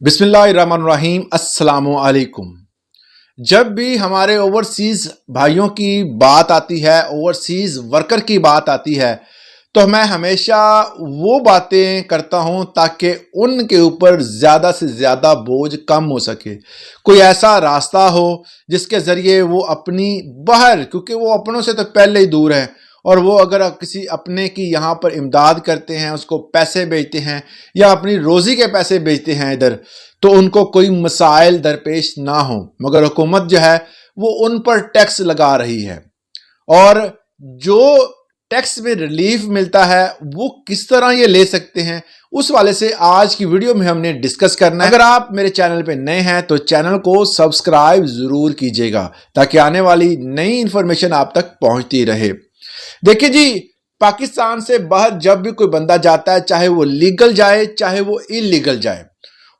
बिस्मिल्लाहिर्रहमानिर्रहीम अस्सलाम वालेकुम। जब भी हमारे ओवरसीज़ भाइयों की बात आती है, ओवरसीज़ वर्कर की बात आती है, तो मैं हमेशा वो बातें करता हूँ ताकि उनके ऊपर ज़्यादा से ज़्यादा बोझ कम हो सके। कोई ऐसा रास्ता हो जिसके ज़रिए वो अपनी बाहर, क्योंकि वो अपनों से तो पहले ही दूर हैं, और वो अगर किसी अपने की यहाँ पर इमदाद करते हैं, उसको पैसे भेजते हैं या अपनी रोज़ी के पैसे भेजते हैं इधर, तो उनको कोई मसाइल दरपेश ना हो। मगर हुकूमत जो है वो उन पर टैक्स लगा रही है, और जो टैक्स में रिलीफ मिलता है वो किस तरह ये ले सकते हैं, उस वाले से आज की वीडियो में हमने डिस्कस करना है। अगर आप मेरे चैनल पे नए हैं तो चैनल को सब्सक्राइब जरूर कीजिएगा ताकि आने वाली नई इंफॉर्मेशन आप तक पहुंचती रहे। देखिए जी, पाकिस्तान से बाहर जब भी कोई बंदा जाता है, चाहे वो लीगल जाए चाहे वो इलीगल जाए,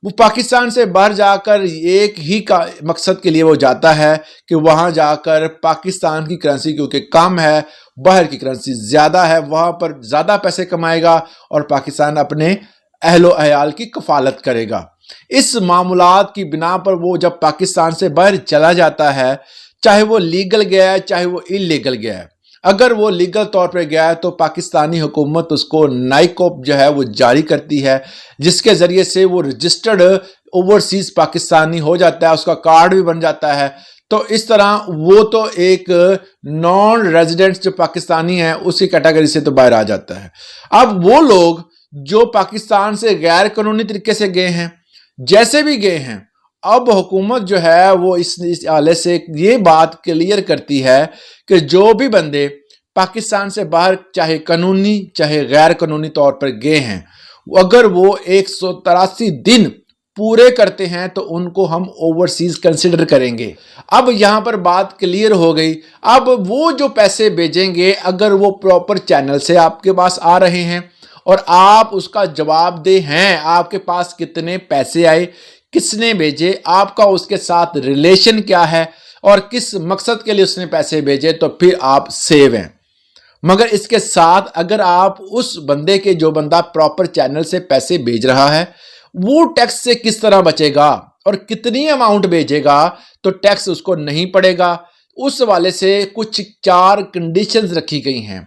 वो पाकिस्तान से बाहर जाकर एक ही का मकसद के लिए वो जाता है कि वहां जाकर पाकिस्तान की करेंसी क्योंकि कम है, बाहर की करेंसी ज्यादा है, वहां पर ज्यादा पैसे कमाएगा और पाकिस्तान अपने अहलो अयाल की कफालत करेगा। इस मामूलात की बिना पर वो जब पाकिस्तान से बाहर चला जाता है, चाहे वो लीगल गया है चाहे वो इलीगल गया है, अगर वो लीगल तौर पर गया है तो पाकिस्तानी हुकूमत उसको नाइकोप जो है वो जारी करती है, जिसके ज़रिए से वो रजिस्टर्ड ओवरसीज़ पाकिस्तानी हो जाता है, उसका कार्ड भी बन जाता है। तो इस तरह वो तो एक नॉन रेजिडेंट्स जो पाकिस्तानी है उसी कैटेगरी से तो बाहर आ जाता है। अब वो लोग जो पाकिस्तान से गैर कानूनी तरीके से गए हैं, जैसे भी गए हैं, अब हुकूमत जो है वो इस हवाले से ये बात क्लियर करती है कि जो भी बंदे पाकिस्तान से बाहर चाहे कानूनी चाहे गैर कानूनी तौर पर गए हैं, अगर वो 183 दिन पूरे करते हैं तो उनको हम ओवरसीज कंसिडर करेंगे। अब यहां पर बात क्लियर हो गई। अब वो जो पैसे भेजेंगे, अगर वो प्रॉपर चैनल से आपके पास आ रहे हैं और आप उसका जवाबदेह हैं, आपके पास कितने पैसे आए, किसने भेजे, आपका उसके साथ रिलेशन क्या है और किस मकसद के लिए उसने पैसे भेजे, तो फिर आप सेव हैं। मगर इसके साथ अगर आप उस बंदे के, जो बंदा प्रॉपर चैनल से पैसे भेज रहा है, वो टैक्स से किस तरह बचेगा और कितनी अमाउंट भेजेगा तो टैक्स उसको नहीं पड़ेगा, उस वाले से कुछ 4 कंडीशंस रखी गई हैं,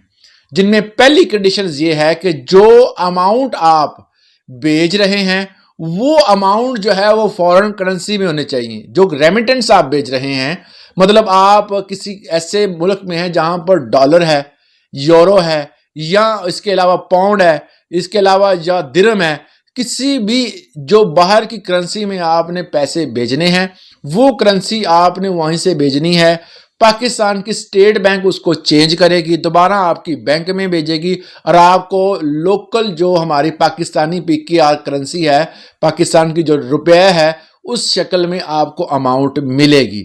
जिनमें पहली कंडीशन ये है कि जो अमाउंट आप भेज रहे हैं वो अमाउंट जो है वो फॉरेन करेंसी में होने चाहिए। जो रेमिटेंस आप भेज रहे हैं, मतलब आप किसी ऐसे मुल्क में हैं जहां पर डॉलर है, यूरो है, या इसके अलावा पाउंड है, इसके अलावा या दिरहम है, किसी भी जो बाहर की करेंसी में आपने पैसे भेजने हैं, वो करेंसी आपने वहीं से भेजनी है। पाकिस्तान की स्टेट बैंक उसको चेंज करेगी, दोबारा आपकी बैंक में भेजेगी, और आपको लोकल जो हमारी पाकिस्तानी पीकेआर करेंसी है, पाकिस्तान की जो रुपया है, उस शक्ल में आपको अमाउंट मिलेगी।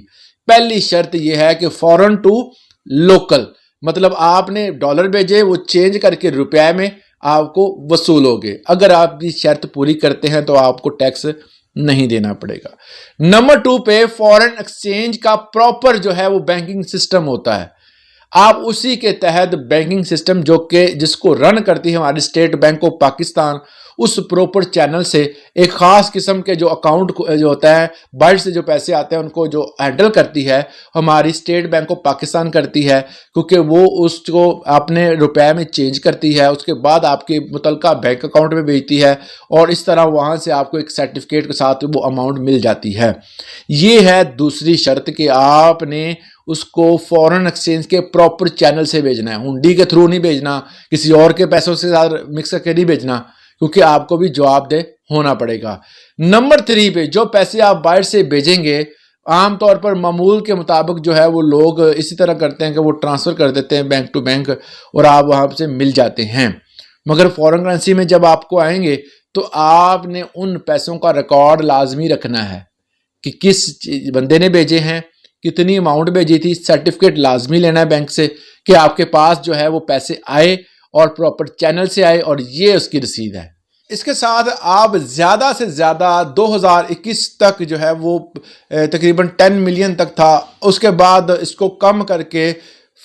पहली शर्त यह है कि फॉरेन टू लोकल, मतलब आपने डॉलर भेजे, वो चेंज करके रुपये में आपको वसूल होगे। अगर आप ये शर्त पूरी करते हैं तो आपको टैक्स नहीं देना पड़ेगा। नंबर 2 पे फॉरेन एक्सचेंज का प्रॉपर जो है वो बैंकिंग सिस्टम होता है, आप उसी के तहत बैंकिंग सिस्टम जो कि जिसको रन करती है हमारी स्टेट बैंक ऑफ पाकिस्तान, उस प्रॉपर चैनल से एक खास किस्म के जो अकाउंट जो होता है, बाहर से जो पैसे आते हैं उनको जो हैंडल करती है हमारी स्टेट बैंक ऑफ पाकिस्तान करती है, क्योंकि वो उसको अपने रुपए में चेंज करती है, उसके बाद आपके मुतलका बैंक अकाउंट में भेजती है, और इस तरह वहाँ से आपको एक सर्टिफिकेट के साथ वो अमाउंट मिल जाती है। ये है दूसरी शर्त कि आपने उसको फॉरेन एक्सचेंज के प्रॉपर चैनल से भेजना है, हुंडी के थ्रू नहीं भेजना, किसी और के पैसों से साथ मिक्स करके नहीं भेजना, क्योंकि आपको भी जवाबदेह होना पड़ेगा। नंबर 3 पे जो पैसे आप बाहर से भेजेंगे, आमतौर पर मामूल के मुताबिक जो है वो लोग इसी तरह करते हैं कि वो ट्रांसफ़र कर देते हैं बैंक टू बैंक और आप वहाँ से मिल जाते हैं। मगर फॉरेन करेंसी में जब आपको आएंगे तो आपने उन पैसों का रिकॉर्ड लाजमी रखना है कि किस बंदे ने भेजे हैं, कितनी अमाउंट भेजी थी, सर्टिफिकेट लाजमी लेना है बैंक से कि आपके पास जो है वो पैसे आए और प्रॉपर चैनल से आए, और ये उसकी रसीद है। इसके साथ आप ज़्यादा से ज़्यादा 2021 तक जो है वो तकरीबन 10 मिलियन तक था, उसके बाद इसको कम करके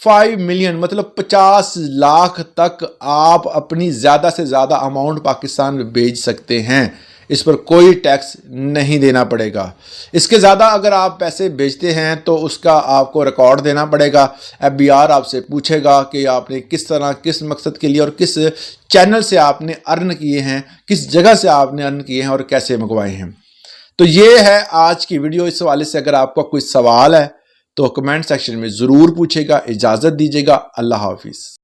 5 मिलियन मतलब 50 लाख तक आप अपनी ज़्यादा से ज़्यादा अमाउंट पाकिस्तान में भेज सकते हैं। اس پر کوئی ٹیکس نہیں دینا پڑے گا۔ اس کے زیادہ اگر آپ پیسے بھیجتے ہیں تو اس کا آپ کو ریکارڈ دینا پڑے گا۔ FBR آپ سے پوچھے گا کہ آپ نے کس طرح کس مقصد کے لیے اور کس چینل سے آپ نے ارن کیے ہیں، کس جگہ سے آپ نے ارن کیے ہیں اور کیسے منگوائے ہیں۔ تو یہ ہے آج کی ویڈیو۔ اس حوالے سے اگر آپ کا کوئی سوال ہے تو کمنٹ سیکشن میں ضرور پوچھے گا۔ اجازت دیجیے گا۔ اللہ حافظ۔